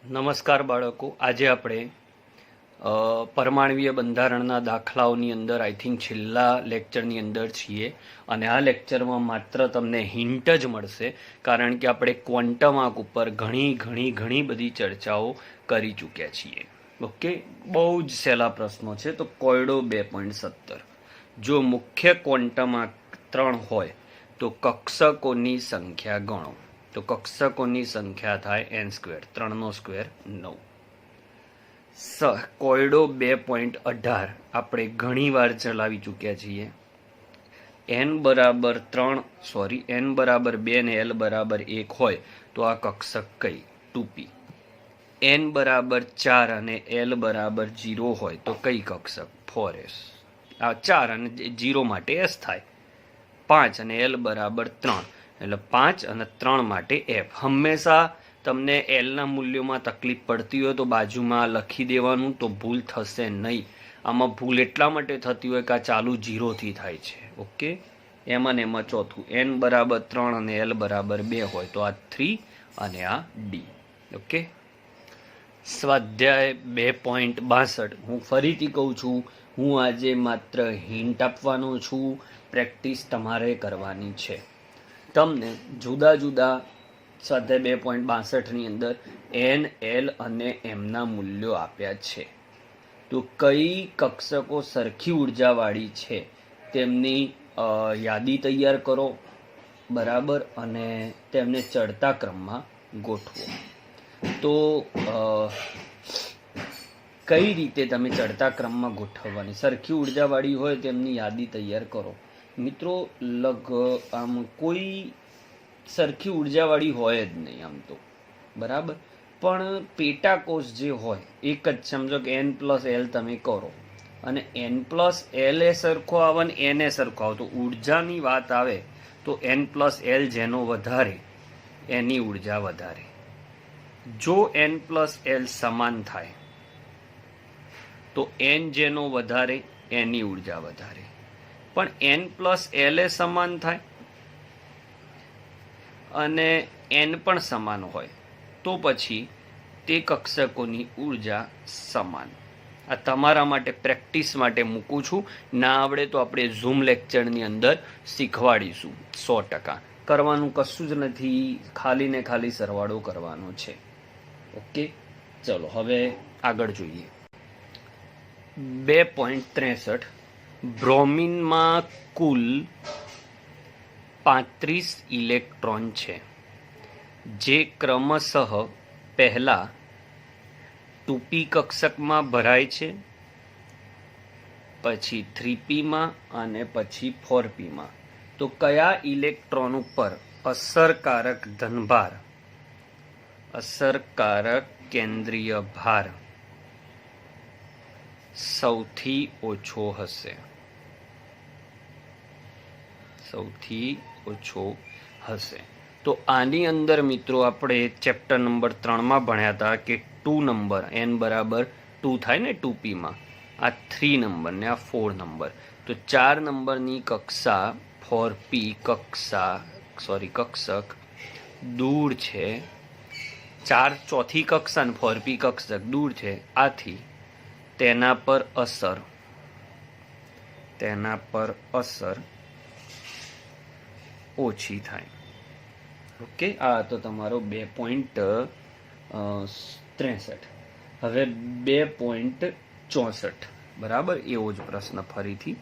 નમસ્કાર બાળકો, આજે આપણે પરમાણવીય બંધારણના દાખલાઓની અંદર આઈ થિંક છેલ્લા લેક્ચરની અંદર છીએ અને આ લેક્ચરમાં માત્ર તમને હિન્ટ જ મળશે કારણ કે આપણે ક્વોન્ટમ આંક ઉપર ઘણી બધી ચર્ચાઓ કરી ચૂક્યા છીએ. ઓકે, બહુ જ સહેલા પ્રશ્નો છે. તો કોયડો 2.17, જો મુખ્ય ક્વોન્ટમ આંક 3 હોય તો કક્ષકોની સંખ્યા ગણો. તો કક્ષકોની સંખ્યા થાય n², 3નો સ્ક્વેર 9. કોયડો 2.18 આપણે ઘણી વાર ચલાવી ચૂક્યા છીએ. n બરાબર 2 ને l બરાબર 1 હોય તો આ કક્ષક કઈ? 2p. n બરાબર 4 અને l બરાબર 0 હોય તો કઈ કક્ષક? 4s. આ 4 અને 0 માટે s થાય. 5 અને l બરાબર 3 એટલે 5 અને 3 માટે f. હંમેશા તમને એલના મૂલ્યોમાં તકલીફ પડતી હોય તો બાજુમાં લખી દેવાનું, તો ભૂલ થશે નહીં. આમાં ભૂલ એટલા માટે થતી હોય કે આ ચાલુ 0થી થાય છે. ઓકે, એમાં ને એમાં ચોથું n બરાબર 3 અને l બરાબર 2 હોય તો આ 3 અને આ d. ઓકે, સ્વાધ્યાય 2.62. હું ફરીથી કહું છું, હું આજે માત્ર હિન્ટ આપવાનો છું, પ્રેક્ટિસ તમારે કરવાની છે. તમને જુદા જુદા સ્વાધ્યાય 2.62ની અંદર n, l અને mના મૂલ્યો આપ્યા છે. તો કઈ કક્ષકો સરખી ઉર્જાવાળી છે તેમની યાદી તૈયાર કરો, બરાબર, અને તેમને ચડતા ક્રમમાં ગોઠવો. તો કઈ રીતે તમે ચડતા ક્રમમાં ગોઠવવાની? સરખી ઉર્જાવાળી હોય તેમની યાદી તૈયાર કરો. મિત્રો, આમ કોઈ સરખી ઉર્જાવાળી હોય જ નહીં આમ તો, બરાબર, પણ પેટાકોષ જે હોય એક જ. સમજો કે n+l તમે કરો અને n+l એ સરખો આવે ને n એ સરખો આવે, તો ઉર્જાની વાત આવે તો n+l જેનો વધારે એની ઉર્જા વધારે. જો n+l સમાન થાય તો n જેનો વધારે એની ઉર્જા વધારે. પણ n+l એ સમાન થાય અને n પણ સમાન હોય તો પછી તે કક્ષકોની ઉર્જા સમાન. આ તમારા માટે પ્રેક્ટિસ માટે મૂકું છું. ના આવડે તો આપણે ઝૂમ લેક્ચરની અંદર શીખવાડીશું. 100%. કરવાનું કશું જ નથી, ખાલી ને ખાલી સરવાળો કરવાનો છે. ઓકે, ચલો હવે આગળ જોઈએ. 2.63. બ્રોમિનમાં કુલ 35 ઇલેક્ટ્રોન છે, જે ક્રમશઃ પહેલા 2p કક્ષકમાં ભરાય છે, પછી 3pમાં અને પછી 4pમાં. તો કયા ઇલેક્ટ્રોન ઉપર અસરકારક ધનભાર, અસરકારક કેન્દ્રીય ભાર સૌથી ઓછો હશે? સૌથી ઓછો હશે. તો આની અંદર મિત્રો આપણે ચેપ્ટર નંબર 3માં ભણ્યા હતા કે 2 નંબર, n બરાબર 2 થાય ને 2pમાં, આ 3 નંબર ને આ 4 નંબર. તો 4 નંબરની કક્ષા 4p કક્ષક દૂર છે. 4 ચોથી કક્ષા ને 4p કક્ષક દૂર છે. આથી તેના પર અસર ઓછી થાય. ઓકે, આ તો તમારો 2.63. હવે 2.64, બરાબર, એવો જ પ્રશ્ન ફરીથી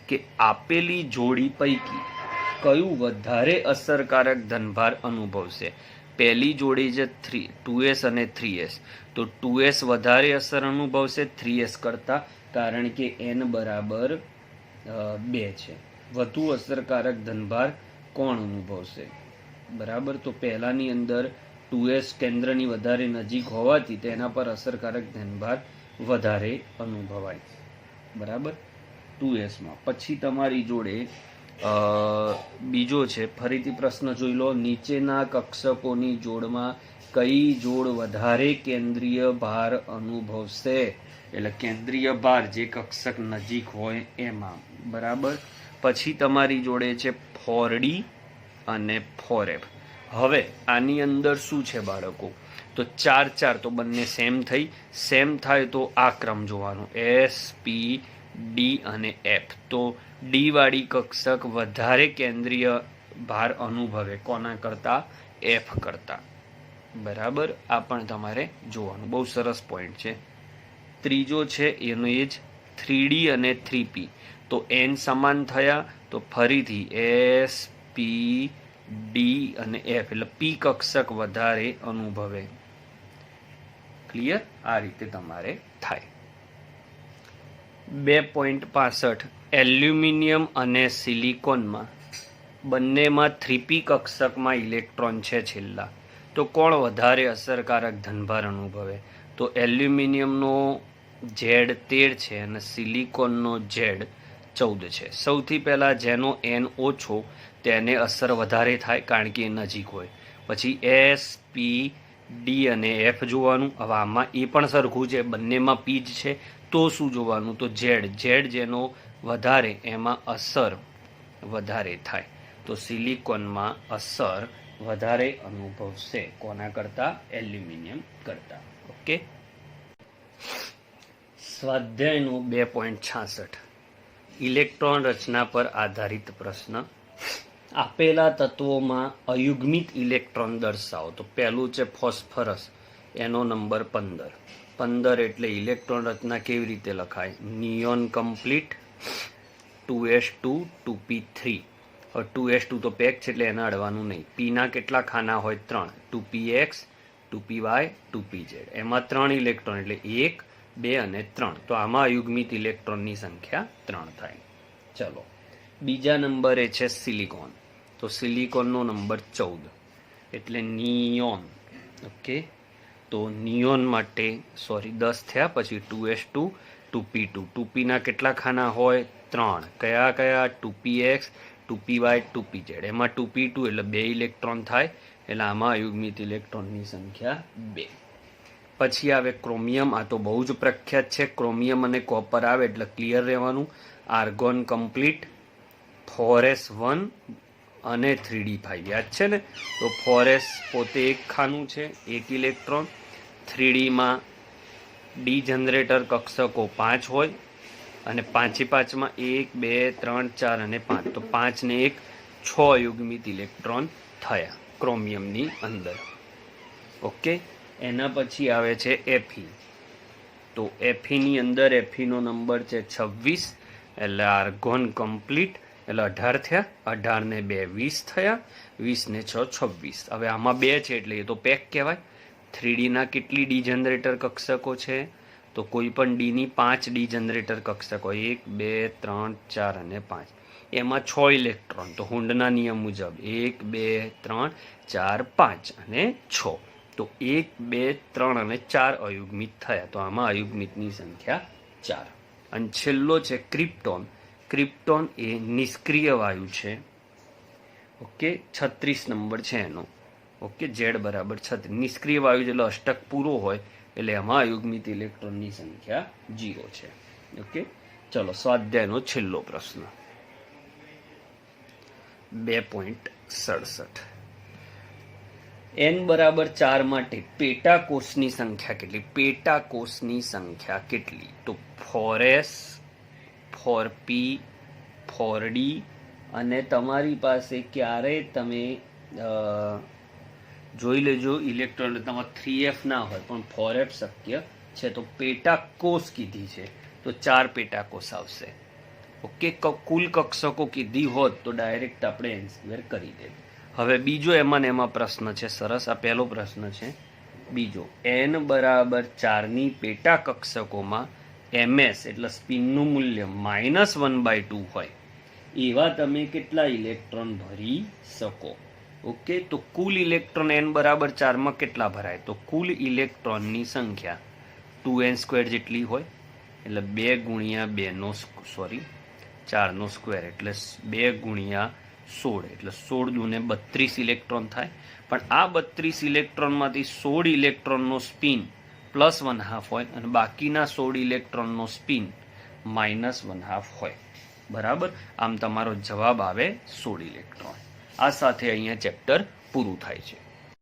કે આપેલી જોડી પૈકી કયું વધારે અસરકારક ધનભાર અનુભવશે? પહેલી જોડી છે 2s અને 3s, તો 2s વધારે અસર અનુભવશે 3s કરતા, કારણ કે n બરાબર 2 છે. વધુ અસરકારક ધનભાર કોણ અનુભવશે? બરાબર, તો પહેલાની અંદર 2s કેન્દ્રની વધારે નજીક હોવાથી તેના પર અસરકારક ધનભાર વધારે અનુભવાય, બરાબર, 2sમાં. પછી તમારી જોડે બીજો છે, ફરીથી પ્રશ્ન જોઈ લો. નીચેના કક્ષકોની જોડમાં કઈ જોડ વધારે કેન્દ્રીય ભાર અનુભવશે? એટલે કેન્દ્રીય ભાર જે કક્ષક નજીક હોય એમાં, બરાબર. પછી તમારી જોડે છે 4d અને 4f. હવે આની અંદર શું છે બાળકો? તો 4 4 તો બંને સેમ થઈ. સેમ થાય તો આ ક્રમ જોવાનો, એસ પી ડી અને એફ. તો ડી વાળી કક્ષક વધારે કેન્દ્રીય ભાર અનુભવે કોના કરતા? એફ કરતા. બરાબર, આ પણ તમારે જોવાનું. બહુ સરસ પોઈન્ટ છે. ત્રીજો છે એનો એ જ 3D અને 3P. તો એન સમાન થયા તો ફરીથી એસ પી ડી અને એફ, એટલે પી કક્ષક વધારે અનુભવે. ક્લિયર? આ રીતે તમારે થાય. 2.65 એલ્યુમિનિયમ અને સિલિકોનમાં બંનેમાં 3p કક્ષકમાં ઇલેક્ટ્રોન છે છેલ્લા, તો કોણ વધારે અસરકારક ધનભાર અનુભવે? તો એલ્યુમિનિયમનો ઝેડ 13 છે અને સિલિકોનનો ઝેડ 14 છે. સૌથી પહેલાં જેનો એન ઓછો તેને અસર વધારે થાય, કારણ કે એ નજીક હોય. પછી એસ પી ડી અને એફ જોવાનું. હવે આમાં એ પણ સરખું છે, બંનેમાં પી જ છે, તો શું જોવાનું? તો ઝેડ જેનો વધારે એમાં અસર વધારે થાય. તો સિલિકોનમાં અસર વધારે અનુભવશે કોના કરતા? એલ્યુમિનિયમ કરતા. ઓકે. સ્વાધ્યાયનું 2.66 ઇલેક્ટ્રોન રચના પર આધારિત પ્રશ્ન. આપેલા તત્વોમાં અયુગ્મિત ઇલેક્ટ્રોન દર્શાવો. તો પહેલું છે ફોસ્ફરસ, એનો નંબર 15. 15 એટલે ઇલેક્ટ્રોન રચના કેવી રીતે લખાય? Neon complete 2s2 2p3. હવે 2s2 તો પેક છે એટલે એને અડવાનું નહીં. પીના કેટલા ખાના હોય? 3. 2px 2py 2pz. એમાં 3 ઇલેક્ટ્રોન એટલે 1 2 અને 3. તો આમાં અયુગ્મિત ઇલેક્ટ્રોનની સંખ્યા 3 થાય. ચલો, બીજા નંબરે છે સિલિકોન. તો સિલિકોનનો નંબર 14 એટલે નિયોન. ઓકે, તો નિયોન માટે 10 થયા. પછી 2s2 2p2. 2pના કેટલા ખાના હોય? 3. કયા? 2px 2py 2pz. એમાં 2p2 એટલે 2 ઇલેક્ટ્રોન થાય, એટલે આમાં અયુગ્મિત ઇલેક્ટ્રોનની સંખ્યા 2. પછી આવે ક્રોમિયમ. આ તો બહુ જ પ્રખ્યાત છે. ક્રોમિયમ અને કોપર આવે એટલે ક્લિયર રહેવાનું. આર્ગોન કમ્પ્લીટ 4s1 અને 3d5. યાદ છે ને? તો 4s પોતે એક ખાનું છે, 1 ઇલેક્ટ્રોન. 3dમાં ડી જનરેટર કક્ષકો 5 હોય અને 5માં 1 2 3 4 અને 5. તો 5 ને 1 6 અયુગ્મિત ઇલેક્ટ્રોન થયા ક્રોમિયમની અંદર. ઓકે, એના પછી આવે છે એફી. તો એફીની અંદર એફીનો નંબર છે 26 એટલે આર્ગોન કમ્પ્લીટ એટલે 18 થયા. 18 ને 2 20 થયા. 20 ને 6 26. હવે આમાં 2 છે એટલે એ તો પેક કહેવાય. 3dના કેટલી ડી જનરેટર કક્ષકો છે? તો કોઈ પણ ડીની 5 ડી જનરેટર કક્ષકો 1 2 3 4 અને 5. એમાં 6 ઇલેક્ટ્રોન. તો હુન્ડના નિયમ મુજબ 1 2 3 4 5 અને 6. તો 1 2 3 અને 4 અયુગ્મિત થયા. તો આમાં અયુગ્મિતની સંખ્યા 4. અને છેલ્લો છે ક્રિપ્ટોન. ક્રિપ્ટોન એ નિષ્ક્રિય વાયુ છે. ઓકે, 36 નંબર છે એનો. ઓકે, ઝેડ બરાબર 36. નિષ્ક્રિય વાયુ જેટલો અષ્ટક પૂરો હોય એટલે એમાં અયુગ્મિત ઇલેક્ટ્રોનની સંખ્યા 0 છે. ઓકે, ચલો સ્વાધ્યાયનો છેલ્લો પ્રશ્ન 2.67 n બરાબર 4 માટે પેટાકોષની સંખ્યા કેટલી? પેટાકોષની સંખ્યા કેટલી? તો 4s 4p 4d અને તમારી પાસે ક્યારેય તમે જોઈ લેજો ઇલેક્ટ્રોન તમારે 3f ના હોય પણ 4f શક્ય છે. તો પેટાકોષ કીધી છે તો 4 પેટાકોષ આવશે. ઓકે, કુલ કક્ષકો કીધી હોત તો ડાયરેક્ટ આપણે એન્સર કરી દે. હવે બીજો એમાં પ્રશ્ન છે સરસ. આ પહેલો પ્રશ્ન છે. બીજો, n બરાબર 4ની પેટા કક્ષકોમાં ms એટલે સ્પિનનું મૂલ્ય -1/2 હોય એવા તમે કેટલા ઇલેક્ટ્રોન ભરી શકો? ઓકે, તો કુલ ઇલેક્ટ્રોન n બરાબર 4માં કેટલા ભરાય? તો કુલ ઇલેક્ટ્રોનની સંખ્યા 2n² જેટલી હોય એટલે 2 ગુણ્યા 4 નો સ્ક્વેર એટલે 2 ગુણ્યા 16 એટલે 16 દુને 32 ઇલેક્ટ્રોન થાય. પણ આ 32 ઇલેક્ટ્રોનમાંથી 16 ઇલેક્ટ્રોનનો સ્પિન +1/2 હોય અને બાકીના 16 ઇલેક્ટ્રોનનો સ્પિન -1/2 હોય. બરાબર, આમ તમારો જવાબ આવે 16 ઇલેક્ટ્રોન. આ સાથે અહીંયા ચેપ્ટર પૂરું થાય છે.